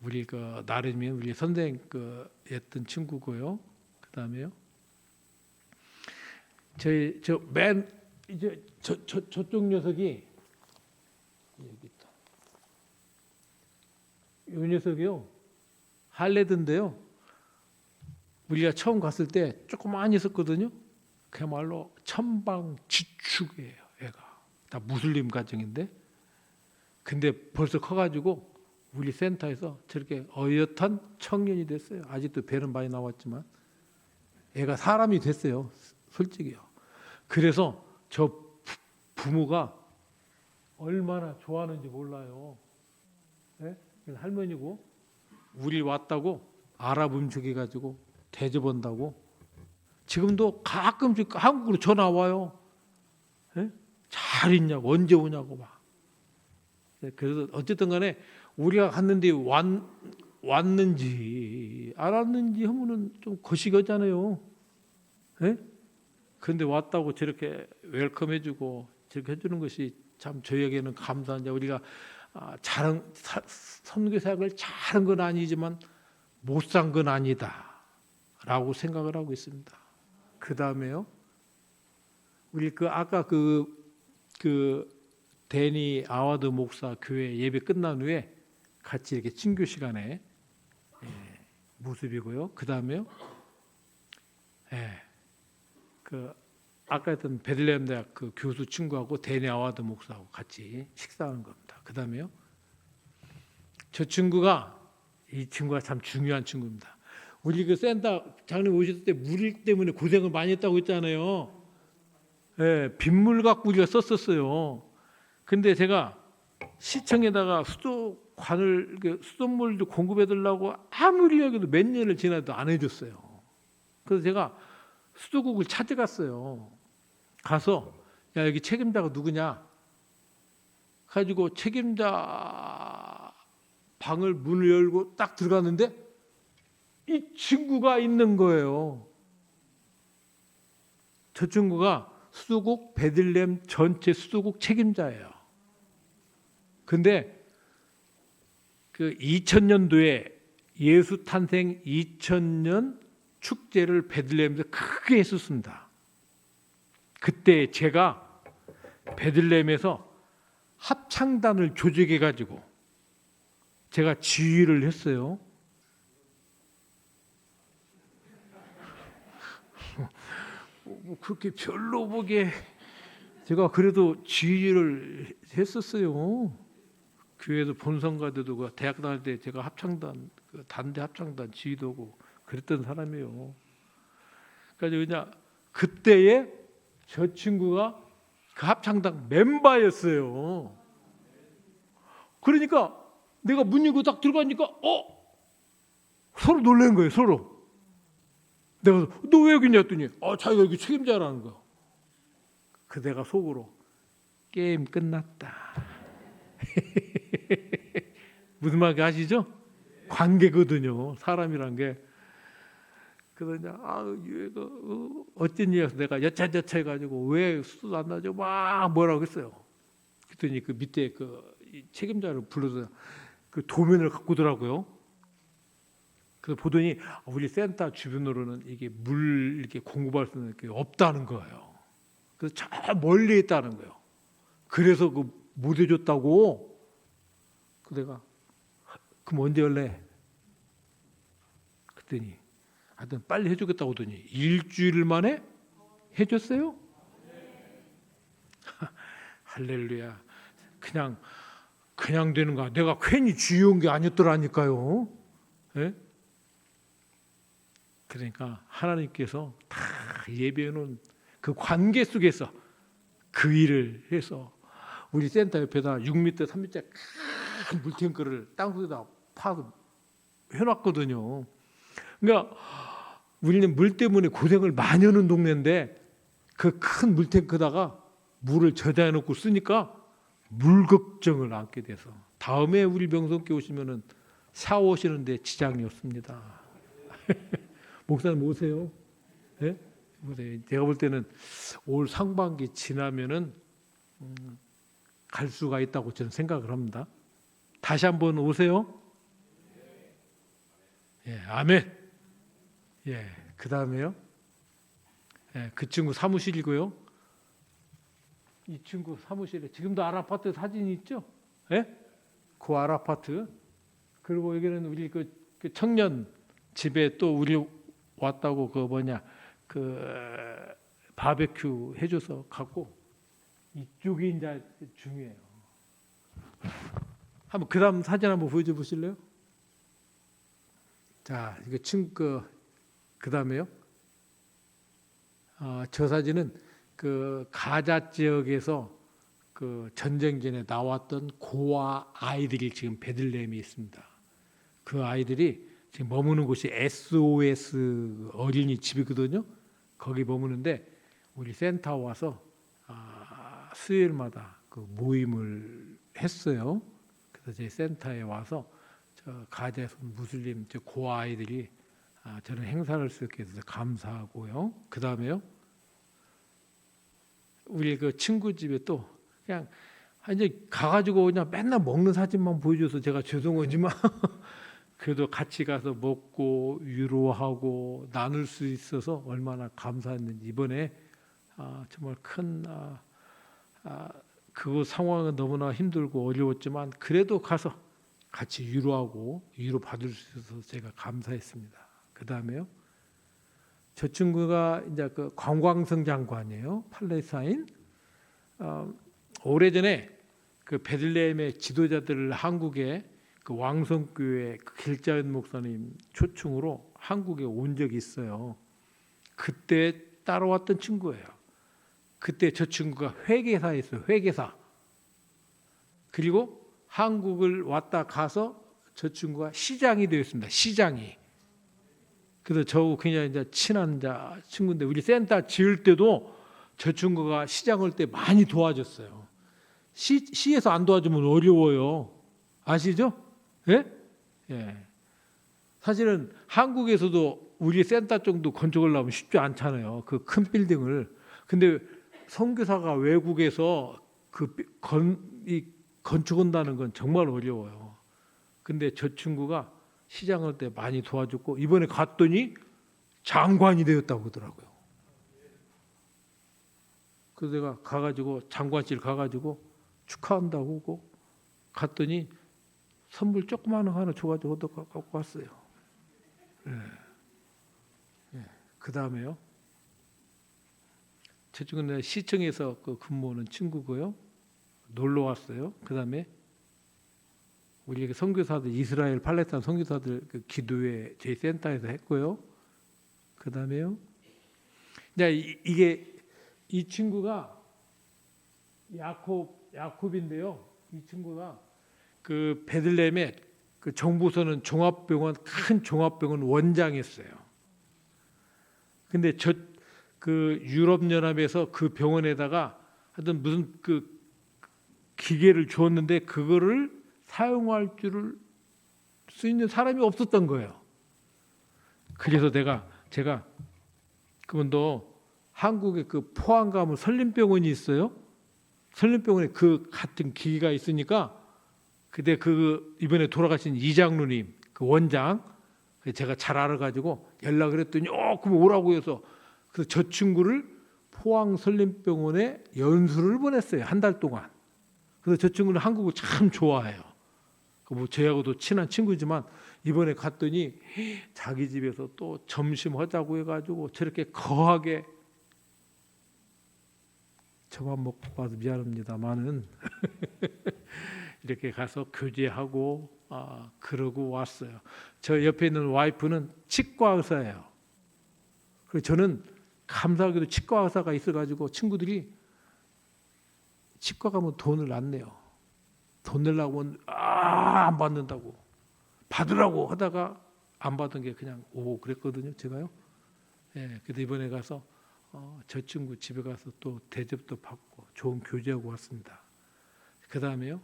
우리 그 나름이 우리 선생 그 했던 친구고요. 그 다음에요, 저쪽 녀석이 여기 있다. 이 녀석이요 할레드인데요. 우리가 처음 갔을 때 조그만 있었거든요. 그야말로 천방지축이에요. 애가 다 무슬림 가정인데, 근데 벌써 커가지고 우리 센터에서 저렇게 어엿한 청년이 됐어요. 아직도 배는 많이 나왔지만 애가 사람이 됐어요. 솔직히요. 그래서 저 부모가 얼마나 좋아하는지 몰라요. 할머니고 우리 왔다고 아랍 음식 해가지고 대접한다고. 지금도 가끔씩 한국으로 전화 와요. 잘 있냐고, 언제 오냐고 막. 그래서 어쨌든 간에 우리가 갔는데 왔는지 안 왔는지 하면은 좀 거시기하잖아요. 그런데 왔다고 저렇게 웰컴해주고 저렇게 해주는 것이 참 저에게는 감사한 자. 우리가 선교사역을 잘한 건 아니지만 못 산 건 아니다라고 생각을 하고 있습니다. 그 다음에요, 우리 아까 데니 아와드 목사 교회 예배 끝난 후에 같이 이렇게 친교 시간에 모습이고요. 그 다음에요, 아까 했던 베들레헴 대학 그 교수 친구하고 데니 아와드 목사하고 같이 식사하는 겁니다. 그 다음에요, 이 친구가 참 중요한 친구입니다. 우리 그 센터 장님 오셨을 때 물 때문에 고생을 많이 했다고 했잖아요. 빗물 갖고 우리가 썼었어요. 근데 제가 시청에다가 수돗물도 공급해 달라고 아무리 여기도 몇 년을 지나도 안 해줬어요. 그래서 제가 수도국을 찾아갔어요. 가서 야, 여기 책임자가 누구냐? 가지고 책임자 방을 문을 열고 딱 들어갔는데 이 친구가 있는 거예요. 저 친구가 수도국 베들레헴 전체 수도국 책임자예요. 근데 그 2000년도에 예수 탄생 2000년 축제를 베들레헴에서 크게 했었습니다. 그때 제가 베들레헴에서 합창단을 조직해 가지고 제가 지휘를 했어요. 그렇게 별로 보게 제가 그래도 지휘를 했었어요. 교회에서 본성가도 그 대학 다닐 때 제가 합창단 단대 합창단 지휘도 하고 그랬던 사람이에요. 그래서 그냥 그때에 저 친구가 그 합창단 멤버였어요. 그러니까 내가 문 열고 딱 들어가니까 서로 놀란 거예요, 서로. 내가 너 왜 여기 있냐 했더니 자기가 여기 책임자라는 거야. 그 내가 속으로 게임 끝났다. 무슨 말인지 아시죠? 관계거든요. 사람이란 게. 그러냐, 얘가 어쩐 일이어서 내가 여차저차 해가지고 왜 수도 안 나죠? 막 뭐라고 했어요. 그랬더니 그 밑에 이 책임자를 불러서 그 도면을 갖고 오더라고요. 그래서 보더니 우리 센터 주변으로는 이게 물 이렇게 공급할 수 있는 게 없다는 거예요. 그래서 저 멀리 있다는 거예요. 그래서 못 해줬다고. 그 내가 그럼 언제 할래? 그랬더니 하여튼 빨리 해주겠다고 하더니 일주일 만에 해줬어요. 할렐루야. 그냥 되는 거야. 내가 괜히 주의한 게 아니었더라니까요. 예? 그러니까 하나님께서 다 예배해 놓은 그 관계 속에서 그 일을 해서 우리 센터 옆에다 6m, 3m 큰 물탱크를 땅속에다 파서 해놨거든요. 그러니까 우리는 물 때문에 고생을 많이 하는 동네인데 그 큰 물탱크다가 물을 저장해 놓고 쓰니까 물 걱정을 않게 돼서 다음에 우리 명성교회 오시면은 샤워하시는데 지장이 없습니다. 목사님 오세요. 네? 제가 볼 때는 올 상반기 지나면은 갈 수가 있다고 저는 생각을 합니다. 다시 한번 오세요. 예, 아멘. 예, 그 다음에요. 예, 그 친구 사무실이고요. 이 친구 사무실에 지금도 아파트 사진이 있죠? 예? 그 아파트. 그리고 여기는 우리 그 청년 집에 또 우리 왔다고 바베큐 해줘서 갖고 이쪽이 이제 중요해요. 한번 그다음 사진 한번 보여줘 보실래요? 자, 이거 친구 그다음에요. 저 사진은 그 가자 지역에서 그 전쟁 전에 나왔던 고아 아이들이 지금 베들레헴에 있습니다. 그 아이들이 지금 머무는 곳이 SOS 어린이집이거든요. 거기 머무는데 우리 센터 와서 수요일마다 그 모임을 했어요. 그래서 저희 센터에 와서 저 가자에서 무슬림 저 고아 아이들이 저는 행사를 할 수 있게 해서 감사하고요. 그 다음에요. 우리 그 친구 집에 또 그냥 이제 가가지고 그냥 맨날 먹는 사진만 보여줘서 제가 죄송하지만 그래도 같이 가서 먹고 위로하고 나눌 수 있어서 얼마나 감사했는지 이번에 정말 큰 그 상황은 너무나 힘들고 어려웠지만 그래도 가서 같이 위로하고 위로 받을 수 있어서 제가 감사했습니다. 그 다음에요. 저 친구가 이제 그 관광성 장관이에요. 팔레스타인. 오래전에 그 베들레헴의 지도자들을 한국에 그 왕성교회 그 길자연 목사님 초청으로 한국에 온 적이 있어요. 그때 따라왔던 친구예요. 그때 저 친구가 회계사였어요. 회계사. 그리고 한국을 왔다 가서 저 친구가 시장이 되었습니다. 시장이. 그래서 저하고 굉장히 이제 친한 친구인데 우리 센터 지을 때도 저 친구가 시장 올 때 많이 도와줬어요. 시에서 안 도와주면 어려워요. 아시죠? 예? 예. 사실은 한국에서도 우리 센터 정도 건축을 하면 쉽지 않잖아요. 그 큰 빌딩을. 근데 선교사가 외국에서 건축한다는 건 정말 어려워요. 근데 저 친구가 시장할 때 많이 도와줬고 이번에 갔더니 장관이 되었다고 하더라고요. 그래서 내가 가가지고 장관실 가가지고 축하한다고 하고 갔더니 선물 조그마한 거 하나 줘가지고 갖고 왔어요. 예. 예. 그 다음에요. 저 친구는 시청에서 그 근무하는 친구고요. 놀러 왔어요. 그 다음에 우리 선교사들 이스라엘 팔레스타인 선교사들 그 기도회 저희 센터에서 했고요. 그 다음에요. 이게 이 친구가 야콥인데요. 이 친구가 그 베들레헴에 그 정부서는 종합병원 큰 종합병원 원장이었어요. 근데 그 유럽 연합에서 그 병원에다가 하여튼 무슨 그 기계를 주었는데 그거를 사용할 수 있는 사람이 없었던 거예요. 그래서 제가 그분도 한국에 그 포항 가면 설림병원이 있어요. 설림병원에 그 같은 기계가 있으니까 그때 그 이번에 돌아가신 이장로님 그 원장 제가 잘 알아가지고 연락을 했더니 그럼 오라고 해서 그래서 저 친구를 포항 설림병원에 연수를 보냈어요. 한 달 동안. 그래서 저 친구는 한국을 참 좋아해요. 뭐 저하고도 친한 친구지만 이번에 갔더니 자기 집에서 또 점심 하자고 해가지고 저렇게 거하게 저만 먹고 와서 미안합니다만은 이렇게 가서 교제하고 그러고 왔어요. 저 옆에 있는 와이프는 치과 의사예요. 그래서 저는 감사하게도 치과 의사가 있어가지고 친구들이 치과 가면 돈을 안 내요. 돈 내려고 하면 안 받는다고 받으라고 하다가 안 받은 게 그냥 오고 그랬거든요. 제가요. 예, 그래서 이번에 가서 저 친구 집에 가서 또 대접도 받고 좋은 교제하고 왔습니다. 그 다음에요.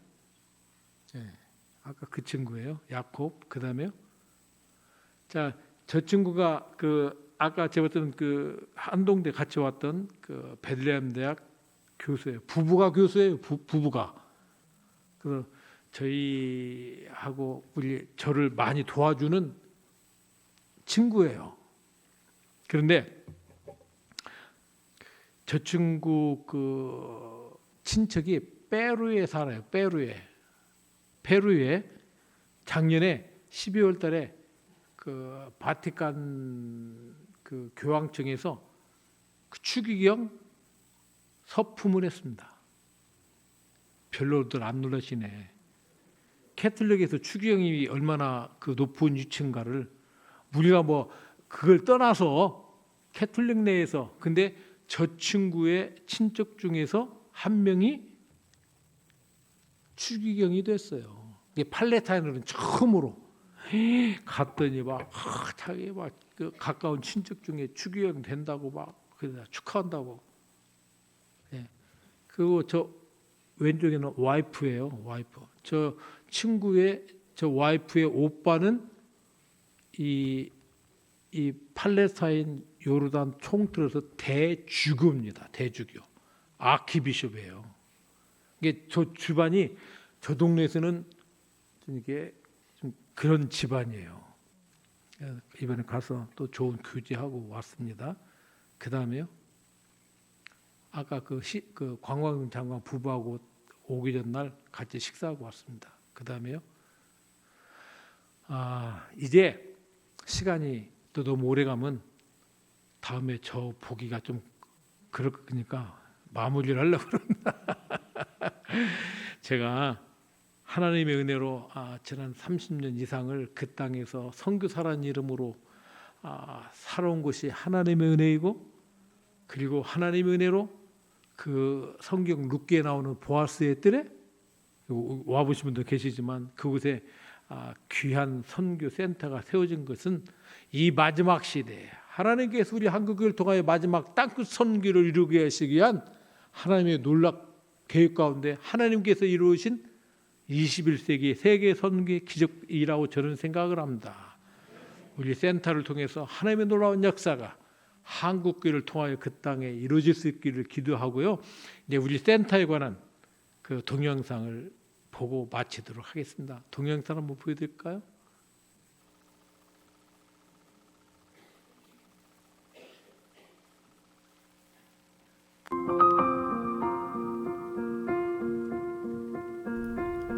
예, 아까 그 친구예요. 야콥. 그 다음에요. 자, 저 친구가 그 아까 제가 봤던 그 한동대 같이 왔던 그 베들레헴 대학 교수예요. 부부가 교수예요. 부부가. 그래서 저희하고 저를 많이 도와주는 친구예요. 그런데 저 친구 그 친척이 페루에 살아요. 페루에 작년에 12월 달에 그 바티칸 그 교황청에서 그 추기경 서품을 했습니다. 별로들 안 놀라시네. 캐톨릭에서 추기경이 얼마나 그 높은 위치인가를 우리가 뭐 그걸 떠나서 캐톨릭 내에서 근데 저 친구의 친척 중에서 한 명이 추기경이 됐어요. 이게 팔레타인으로는 처음으로 갔더니 막 자기 막 그 가까운 친척 중에 추기경 된다고 막 그래서 축하한다고. 예. 그리고 저 왼쪽에는 와이프예요. 와이프. 저 친구의 저 와이프의 오빠는 이 팔레스타인 요르단 총틀어서 대주교입니다. 대주교. 아키비숍이에요. 이게 저 집안이 저 동네에서는 좀 이게 좀 그런 집안이에요. 이번에 가서 또 좋은 교제하고 왔습니다. 그 다음에요. 아까 그 관광 장관 부부하고 오기 전날 같이 식사하고 왔습니다. 그 다음에요. 이제 시간이 또 너무 오래 가면 다음에 저 보기가 좀 그럴 거니까 마무리를 하려고 그런다. 제가 하나님의 은혜로 지난 30년 이상을 그 땅에서 선교사라는 이름으로 살아온 것이 하나님의 은혜이고 그리고 하나님의 은혜로 그 성경 룻기에 나오는 보아스의 뜰에 와보신 분도 계시지만 그곳에 귀한 선교 센터가 세워진 것은 이 마지막 시대에 하나님께서 우리 한국을 통하여 마지막 땅끝 선교를 이루게 하시기 위한 하나님의 놀랍 계획 가운데 하나님께서 이루신 21세기 세계 선교의 기적이라고 저는 생각을 합니다. 우리 센터를 통해서 하나님의 놀라운 역사가 한국교회를 통하여 그 땅에 이루어질 수 있기를 기도하고요. 이제 우리 센터에 관한 그 동영상을 보고 마치도록 하겠습니다. 동영상 한번 보여드릴까요?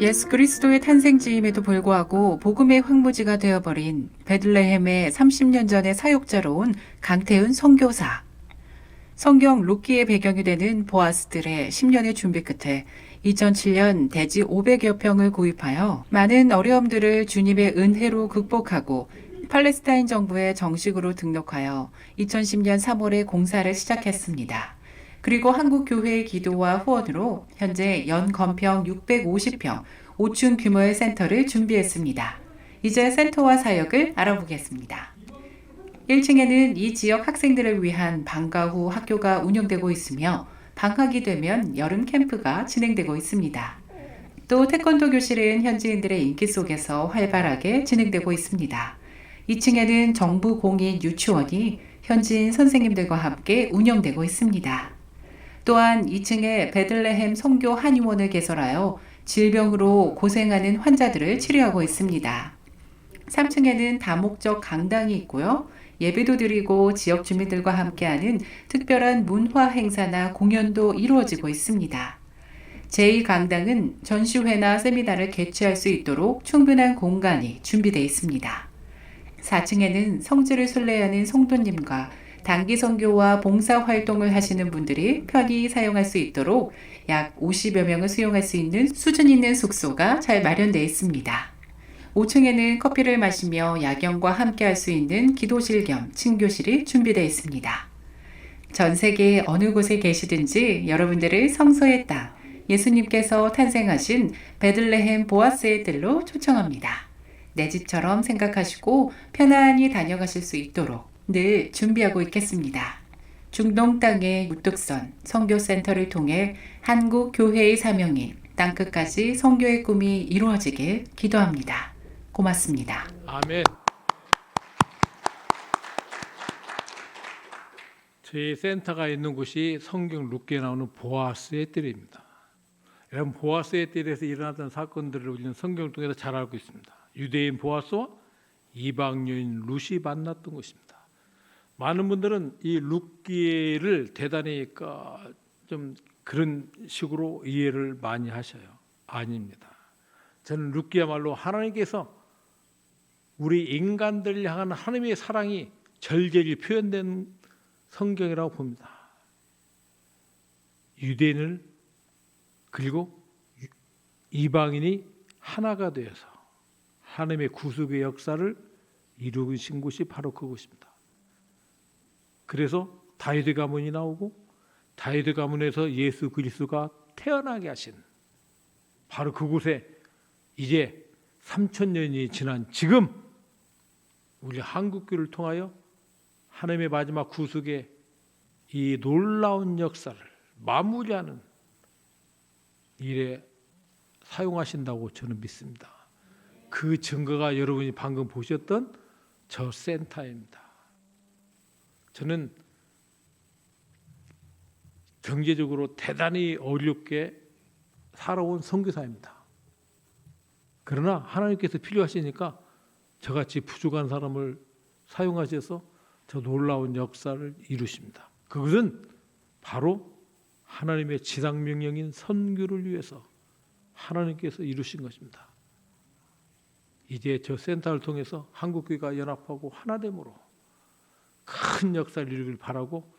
예수 그리스도의 탄생지임에도 불구하고 복음의 황무지가 되어버린 베들레헴의 30년 전의 사역자로 온 강태훈 선교사. 성경 룻기의 배경이 되는 보아스들의 10년의 준비 끝에 2007년 대지 500여 평을 구입하여 많은 어려움들을 주님의 은혜로 극복하고 팔레스타인 정부에 정식으로 등록하여 2010년 3월에 공사를 시작했습니다. 그리고 한국교회의 기도와 후원으로 현재 연 건평 650평, 5층 규모의 센터를 준비했습니다. 이제 센터와 사역을 알아보겠습니다. 1층에는 이 지역 학생들을 위한 방과 후 학교가 운영되고 있으며 방학이 되면 여름 캠프가 진행되고 있습니다. 또 태권도 교실은 현지인들의 인기 속에서 활발하게 진행되고 있습니다. 2층에는 정부 공인 유치원이 현지인 선생님들과 함께 운영되고 있습니다. 또한 2층에 베들레헴 선교 한의원을 개설하여 질병으로 고생하는 환자들을 치료하고 있습니다. 3층에는 다목적 강당이 있고요. 예배도 드리고 지역 주민들과 함께하는 특별한 문화 행사나 공연도 이루어지고 있습니다. 제2강당은 전시회나 세미나를 개최할 수 있도록 충분한 공간이 준비되어 있습니다. 4층에는 성지를 순례하는 성도님과 단기 선교와 봉사 활동을 하시는 분들이 편히 사용할 수 있도록 약 50여 명을 수용할 수 있는 수준 있는 숙소가 잘 마련되어 있습니다. 5층에는 커피를 마시며 야경과 함께 할 수 있는 기도실 겸 친교실이 준비되어 있습니다. 전 세계 어느 곳에 계시든지 여러분들을 성소의 땅, 예수님께서 탄생하신 베들레헴 보아스의 뜰로 초청합니다. 내 집처럼 생각하시고 편안히 다녀가실 수 있도록 늘 준비하고 있겠습니다. 중동 땅의 무뚝선 선교센터를 통해 한국 교회의 사명인 땅끝까지 선교의 꿈이 이루어지길 기도합니다. 고맙습니다. 아멘. 저희 센터가 있는 곳이 성경 룻기에 나오는 보아스의 뜰입니다. 여러분 보아스의 뜰에서 일어났던 사건들을 우리는 성경을 통해서 잘 알고 있습니다. 유대인 보아스와 이방 여인 룻이 만났던 것입니다. 많은 분들은 이 룻기를 대단히 좀 그런 식으로 이해를 많이 하셔요. 아닙니다. 저는 룻기야말로 하나님께서 우리 인간들을 향한 하나님의 사랑이 절절히 표현된 성경이라고 봅니다. 유대인을 그리고 이방인이 하나가 되어서 하나님의 구속의 역사를 이루신 곳이 바로 그곳입니다. 그래서 다윗의 가문이 나오고 다윗의 가문에서 예수 그리스도가 태어나게 하신 바로 그곳에 이제 3000년이 지난 지금 우리 한국교를 통하여 하나님의 마지막 구속의 이 놀라운 역사를 마무리하는 일에 사용하신다고 저는 믿습니다. 그 증거가 여러분이 방금 보셨던 저 센터입니다. 저는 경제적으로 대단히 어렵게 살아온 선교사입니다. 그러나 하나님께서 필요하시니까 저같이 부족한 사람을 사용하셔서 저 놀라운 역사를 이루십니다. 그것은 바로 하나님의 지상명령인 선교를 위해서 하나님께서 이루신 것입니다. 이제 저 센터를 통해서 한국교회가 연합하고 하나됨으로 큰 역사를 이루길 바라고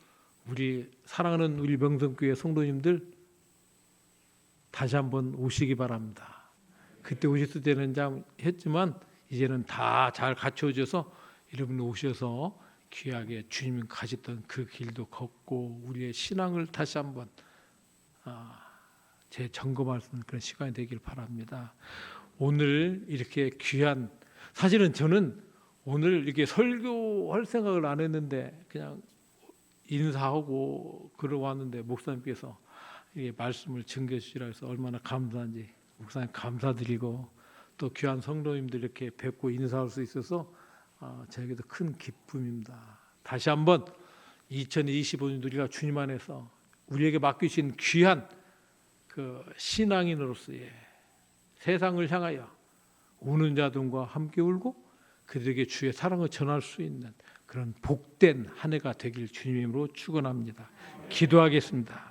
우리 사랑하는 우리 명성교회 성도님들 다시 한번 오시기 바랍니다. 그때 오셨을 때는 좀 했지만 이제는 다 잘 갖춰져서 여러분 오셔서 귀하게 주님 가셨던 그 길도 걷고 우리의 신앙을 다시 한번 재점검할 수 있는 그런 시간이 되길 바랍니다. 오늘 이렇게 귀한 사실은 저는 오늘 이렇게 설교할 생각을 안 했는데 그냥 인사하고 그러고 왔는데 목사님께서 이 말씀을 증거주시라 해서 얼마나 감사한지 목사님 감사드리고 또 귀한 성도님들 이렇게 뵙고 인사할 수 있어서 저에게도 큰 기쁨입니다. 다시 한번 2025년 우리가 주님 안에서 우리에게 맡기신 귀한 그 신앙인으로서의 세상을 향하여 우는 자들과 함께 울고 그들에게 주의 사랑을 전할 수 있는 그런 복된 한 해가 되길 주님으로 축원합니다. 기도하겠습니다.